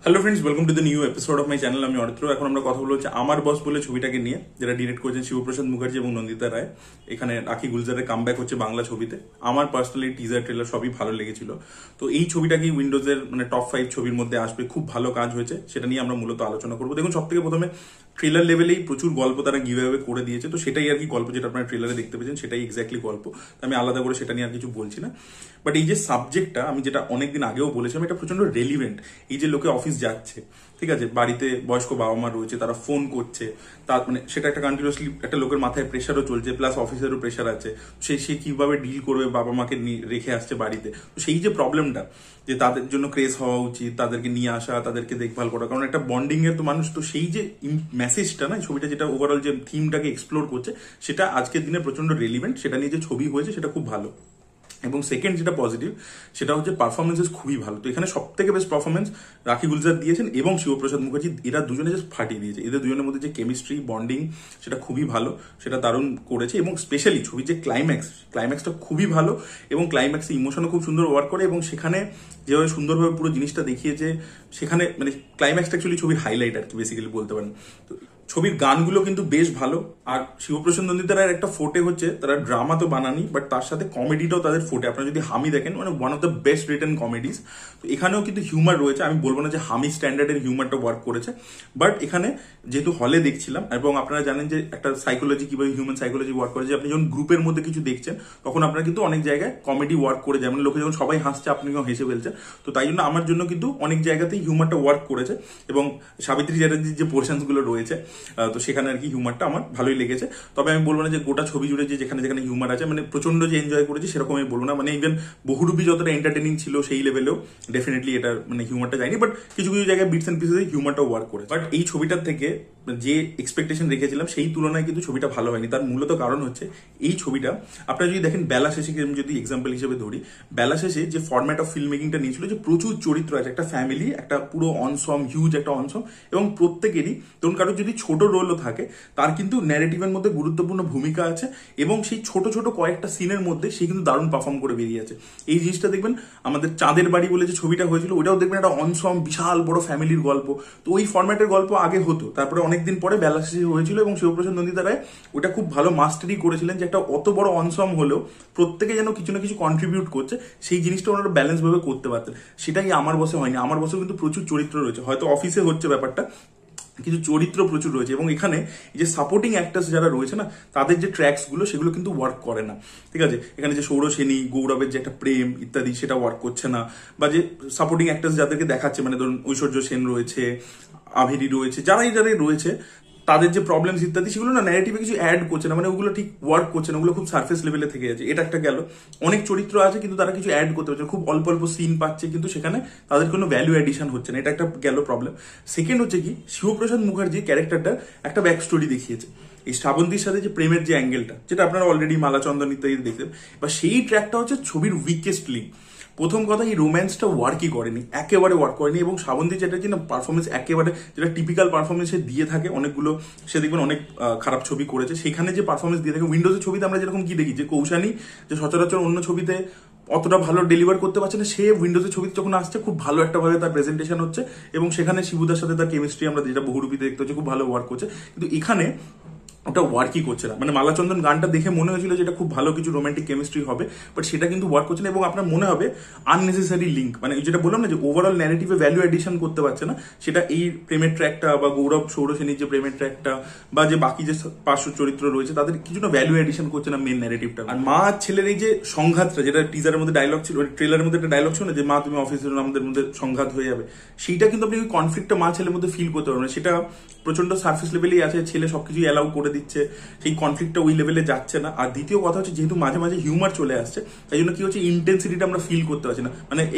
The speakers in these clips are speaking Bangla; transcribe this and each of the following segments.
Hello friends, welcome to the new episode of my channel. আমি অরিত্র। এখন আমরা কথা বলবো হচ্ছে আমার বস বলে ছবিটাকে নিয়ে, যেটা ডিরেক্ট করেছেন শিবপ্রসাদ মুখার্জি এবং নন্দিতা রায়। এখানে রাখি গুলজারের কামব্যাক হচ্ছে বাংলা ছবিতে। আমার পার্সোনালি টিজার ট্রেলার সবই ভালো লেগেছিল। তো এই ছবিটাকে উইন্ডোজের টপ 5 ছবির মধ্যে আসবে, খুব ভালো কাজ হয়েছে, সেটা নিয়ে আমরা মূলত আলোচনা করবো। দেখুন, সব থেকে প্রথমে ট্রেলার লেভেলেই প্রচুর গল্প তারা গিভ অ্যাওয়ে করে দিয়েছে। তো সেটাই আর কি গল্প, যেটা আপনারা ট্রেলারে দেখতে পেয়েছেন সেটাই এক্স্যাক্টলি গল্প। আমি আলাদা করে সেটা নিয়ে আর কিছু বলছি না। বাট এই যে সাবজেক্টটা, আমি যেটা অনেকদিন আগেও বলেছিলাম, এটা প্রচন্ড রেলিভেন্ট। এই যে লোকে অফিস যাচ্ছে, ঠিক আছে, বাড়িতে বয়স্ক বাবা মা রয়েছে, তারা ফোন করছে, তার সেটা একটা কন্টিনিউসলি একটা লোকের মাথায় প্রেশারও চলছে, প্লাস অফিসেরও প্রেশার আছে। সে কিভাবে ডিল করবে বাবা মাকে রেখে আসছে বাড়িতে। তো সেই যে প্রবলেমটা, যে তাদের জন্য ক্রেজ হওয়া উচিত, তাদেরকে নিয়ে আসা, তাদেরকে দেখভাল করা, কারণ একটা বন্ডিং এর তো মানুষ। তো সেই যে মেসেজটা না, ছবিটা যেটা ওভারঅল যে থিমটাকে এক্সপ্লোর করছে, সেটা আজকের দিনে প্রচন্ড রেলিভেন্ট। সেটা নিয়ে যে ছবি হয়েছে সেটা খুব ভালো। এবং সেকেন্ড যেটা পজিটিভ, সেটা হচ্ছে পারফরমেন্সেস খুবই ভালো। তো এখানে সব থেকে বেস্ট পারফরমেন্স রাখি গুলজার দিয়েছেন এবং শিবপ্রসাদ মুখার্জি। এরা দুজনে জাস্ট ফাটিয়ে দিয়েছে। এদের দুজনের মধ্যে যে কেমিস্ট্রি, বন্ডিং, সেটা খুবই ভালো, সেটা দারুণ করেছে। এবং স্পেশালি ছবির যে ক্লাইম্যাক্সটা খুবই ভালো, এবং ক্লাইম্যাক্সে ইমোশনও খুব সুন্দর ওয়ার্ক করে। এবং সেখানে যেভাবে সুন্দরভাবে পুরো জিনিসটা দেখিয়েছে, সেখানে ক্লাইম্যাক্সটা অ্যাকচুয়ালি ছবির হাইলাইট আর কি, বেসিক্যালি বলতে পারেন। তো ছবির গানগুলো কিন্তু বেশ ভালো। আর শিবপ্রসাদ নন্দিতা রায়ের একটা ফোটে হচ্ছে, তারা ড্রামা তো বানানি, বাট তার সাথে কমেডিটাও তাদের ফোটে। আপনারা যদি হামি দেখেন, one of the best written comedies. তো এখানেও কিন্তু হিউমার রয়েছে। আমি বলবো না যে হামি স্ট্যান্ডার্ডের হিউমারটা ওয়ার্ক করেছে, বাট এখানে যেহেতু হলে দেখছিলাম, এবং আপনারা জানেন যে একটা সাইকোলজি, কিভাবে হিউম্যান সাইকোলজি ওয়ার্ক করে, যে আপনি যখন গ্রুপের মধ্যে কিছু দেখছেন, তখন আপনার কিন্তু অনেক জায়গায় কমেডি ওয়ার্ক করে যায়। লোকে যখন সবাই হাসছে, আপনিও হেসে ফেলছেন। তো তাই জন্য আমার জন্য কিন্তু অনেক জায়গাতেই হিউমারটা ওয়ার্ক করেছে। এবং সাবিত্রী চ্যাটার্জির যে পোর্শনস গুলো রয়েছে, তো সেখানে আর কি হিউমারটা আমার ভালোই লেগেছে। তবে আমি বলবো না যে গোটা ছবি জুড়ে যে যেখানে যেখানে হিউমার আছে, প্রচন্ড যে এনজয় করেছি সেরকম আমি বলবো না। ইভেন বহুরূপী যতটা এন্টারটেনিং ছিল, সেই লেভেলেও ডেফিনেটলি এটা হিউমারটা যায়নি। বাট কিছু কিছু জায়গায় বিটস এন্ড পিসেস হিউমারটা ওয়ার্ক করে। বাট এই ছবিটার থেকে যে এক্সপেকটেশন রেখেছিলাম, সেই তুলনায় কিন্তু ছবিটা ভালো হয়নি। তার মূলত কারণ হচ্ছে, এই ছবিটা আপনারা যদি দেখেন, বেলা শেষে যদি এক্সাম্পল হিসেবে ধরি, বেলা শেষে যে ফরম্যাট অফ ফিল্ম মেকিংটা নিয়েছিল, যে প্রচুর চরিত্র আছে, একটা ফ্যামিলি, একটা পুরো অনসম, হিউজ একটা অনসম, এবং প্রত্যেকেরই ধরুন কারোর যদি ছোট রোলও থাকে, তার কিন্তু ন্যারেটিভের মধ্যে গুরুত্বপূর্ণ ভূমিকা আছে। এবং সেই ছোট ছোট কয়েকটা সিনের মধ্যে সে কিন্তু দারুণ পারফর্ম করে বেরিয়ে আছে। এই জিনিসটা দেখবেন আমাদের চাঁদের বাড়ি বলে যে ছবিটা হয়েছিল, ওটাও দেখবেন একটা অনসম বিশাল বড় ফ্যামিলির গল্প। তো ওই ফরম্যাটের গল্প আগে হতো, তারপরে অনেকদিন পরে বেলা শেষে হয়েছিল, এবং শিবপ্রসাদ নন্দিতা রায় ওটা খুব ভালো মাস্টারি করেছিলেন, যে একটা অত বড় অনসম হলেও প্রত্যেকে যেন কিছু না কিছু কন্ট্রিবিউট করছে, সেই জিনিসটা ওনারা ব্যালেন্স ভাবে করতে পারতেন। সেটাই আমার বসে হয়নি। আমার বসে কিন্তু প্রচুর চরিত্র রয়েছে, হয়তো অফিসে হচ্ছে ব্যাপারটা, কিছু চরিত্র প্রচুর রয়েছে। এবং এখানে যে সাপোর্টিং অ্যাক্টার্স যারা রয়েছে না, তাদের যে ট্র্যাকস গুলো, সেগুলো কিন্তু ওয়ার্ক করে না, ঠিক আছে। এখানে যে সৌর সেনী, গৌরবের যে একটা প্রেম ইত্যাদি, সেটা ওয়ার্ক করছে না। বা যে সাপোর্টিং অ্যাক্টার্স যাদেরকে দেখাচ্ছে, ধরুন ঐশ্বর্য সেন রয়েছে, আভেরি রয়েছে, যারাই রয়েছে, তাদের যে প্রবলেমস ইত্যাদি, সেগুলো না ন্যারেটিভে কিছু অ্যাড করছে না, ওগুলো ঠিক ওয়ার্ক করছে না, ওগুলো খুব সার্ফেস লেভেলে থেকে যাচ্ছে। এটা একটা গেল। অনেক চরিত্র আছে কিন্তু তারা কিছু অ্যাড করতে পারছে, খুব অল্প অল্প সিন পাচ্ছে, কিন্তু সেখানে তাদের কোনো ভ্যালু অ্যাডিশন হচ্ছে না। এটা একটা গেল প্রবলেম। সেকেন্ড হচ্ছে কি, শিবপ্রসাদ মুখার্জি ক্যারেক্টারটা একটা ব্যাক স্টোরি দেখিয়েছে। এই শ্রাবন্তীর সাথে যে প্রেমের যে অ্যাঙ্গেলটা, যেটা আপনারা অলরেডি মালাচন্দন ইত্যাদি দেখতেন, বা সেই ট্র্যাকটা হচ্ছে ছবির উইকেস্ট লিঙ্ক। প্রথম কথা, এই রোম্যান্সটা ওয়ার্কই করেনি, একেবারে ওয়ার্ক করেনি। এবং শ্রাবন্তী চ্যাটার্জি না পারফরমেন্স একেবারে, যেটা টিপিক্যাল পারফরমেন্স সে দিয়ে থাকে অনেকগুলো, সে দেখবেন অনেক খারাপ ছবি করেছে, সেখানে যে পারফরমেন্স দিয়ে থাকে, উইন্ডোজের ছবিতে আমরা যেরকম কি দেখি, যে কৌশানী যে সচরাচর অন্য ছবিতে অতটা ভালো ডেলিভার করতে পারছে না, সে উইন্ডোজের ছবিতে যখন আসছে, খুব ভালো একটা ভাবে তার প্রেজেন্টেশন হচ্ছে, এবং সেখানে শিবুদার সাথে তার কেমিস্ট্রি আমরা যেটা বহুরূপীতে দেখতে হচ্ছে, খুব ভালো ওয়ার্ক করছে। কিন্তু এখানে ওটা ওয়ার্কই করছে না। মালাচন্দন গানটা দেখে মনে হয়েছিল যেটা খুব ভালো কিছু রোমান্টিক কেমিস্ট্রি হবে, বাট সেটা কিন্তু ওয়ার্ক করছে না। এবং আপনার মনে হবে আননেসেসারি লিঙ্ক, যেটা বললাম না, যে ওভারঅল ন্যারেটিভে ভ্যালু এডিশন করতে পারছে না, সেটা এই প্রেমের ট্র্যাকটা, বা গৌরব সৌরসেনীর যে প্রেমের ট্র্যাকটা, বা যে বাকি যে পার্শ্ব চরিত্র রয়েছে, তাদের কিছু না ভ্যালু এডিশন করছে না মেন ন্যারেটিভটা। আর মা ছেলের এই যে সংঘাতটা, যেটা টিজারের মধ্যে ডায়লগ ছিল, ট্রেলারের মধ্যে একটা ডায়লগ ছিল না, যে মা তুমি অফিসে আমাদের মধ্যে সংঘাত হয়ে যাবে, সেইটা কিন্তু আপনি ওই কনফ্লিক্টটা মা ছেলের মধ্যে ফিল করতে পারবেন। সেটা প্রচন্ড সার্ফেস লেভেলেই আছে, ছেলে সবকিছু অ্যালাউ করে দিচ্ছে, সেই কনফ্লিক্টটা ওই লেভেলে যাচ্ছে না। আর দ্বিতীয় কথা হচ্ছে, যেহেতু মাঝে মাঝে হিউমার চলে আসছে, তাই জন্য কি হচ্ছে, ইন্টেন্সিটিটা আমরা ফিল করতে পারছি না।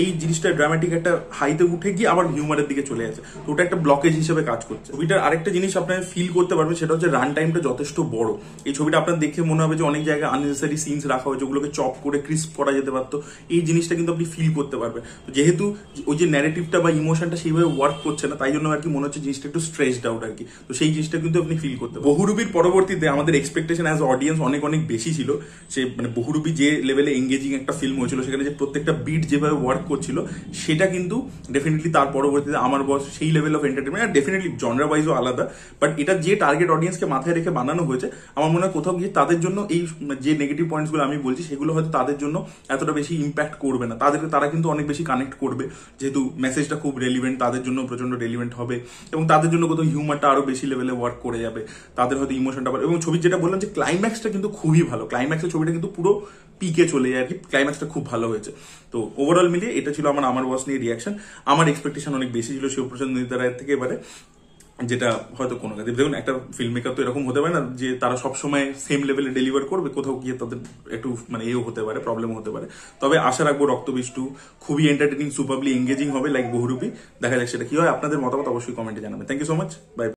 এই জিনিসটা ড্রামাটিক একটা হাইতে উঠে গিয়ে আবার হিউমারের দিকে চলে যাচ্ছে, তো ওটা একটা ব্লকেজ হিসেবে কাজ করছে। ছবিটার আরেকটা জিনিস আপনার ফিল করতে পারবেন, সেটা হচ্ছে রান টাইমটা যথেষ্ট বড়। এই ছবিটা আপনার দেখে মনে হবে যে অনেক জায়গায় আননেসেসারি সিনস রাখা হয়েছে, ওগুলোকে চপ করে ক্রিস্প করা যেতে পারতো। এই জিনিসটা কিন্তু আপনি ফিল করতে পারবেন। যেহেতু ওই যে ন্যারেটিভটা বা ইমোশনটা সেইভাবে ওয়ার্ক করছে না, তাই জন্য আর কি মনে হচ্ছে জিনিসটা একটু স্ট্রেসড আউট আর কি। তো সেই জিনিসটা কিন্তু আপনি ফিল করতে। বহুরূপীর পরবর্তীতে আমাদের এক্সপেকটেশন অ্যাজ অডিয়েন্স অনেক অনেক বেশি ছিল। সে মানে বহুরূপী যে লেভেলে এঙ্গেজিং একটা ফিল্ম হয়েছিল, সেখানে যে প্রত্যেকটা বিট যেভাবে ওয়ার্ক করছিল, সেটা কিন্তু ডেফিনেটলি তার পরবর্তীতে আমার বস সেই level of entertainment, definitely genre ওয়াইজও আলাদা, বাট এটা যে টার্গেট অডিয়েন্সকে মাথায় রেখে বানানো হয়েছে, আমার মনে হয় কোথাও গিয়ে তাদের জন্য এই যে নেগেটিভ পয়েন্টসগুলো আমি বলছি, সেগুলো হয়তো তাদের জন্য এতটা বেশি ইম্প্যাক্ট করবে না। তারা কিন্তু অনেক বেশি কানেক্ট করবে, যেহেতু মেসেজটা খুব রেলিভেন্ট, তাদের জন্য প্রচন্ড রেলিভেন্ট হবে, এবং তাদের জন্য কোথাও হিউমারটা আরো বেশি লেভেলে ওয়ার্ক করে যাবে, তাদের হয়তো ইমোশনটা। এবং ছবির যেটা বললাম যে ক্লাইম্যাক্সটা কিন্তু খুবই ভালো, ক্লাইম্যাক্সের ছবিটা কিন্তু পুরো পিকে চলে যায় আর কি, ক্লাইম্যাক্সটা খুব ভালো হয়েছে। তো ওভারঅল মিলিয়ে এটা ছিল আমার বস নিয়ে রিয়াকশন। আমার এক্সপেকটেশন অনেক বেশি ছিল শিবপ্রসাদ নন্দিতা রায়ের থেকে এবারে, যেটা হয়তো কোনো কাজে, দেখুন একটা ফিল্ম মেকার তো এরকম হতে পারে না যে তারা সবসময় সেম লেভেলে ডেলিভার করবে, কোথাও গিয়ে তাদের একটু মানে এও হতে পারে, প্রবলেম হতে পারে। তবে আশা রাখবো রক্তবীজ 2 খুবই এন্টারটেনিং, সুপারলি এঙ্গেজিং হবে লাইক বহুরূপী। দেখা যাক সেটা কি হয়। আপনাদের মতামত অবশ্যই কমেন্টে জানাবেন। Thank you so much, by.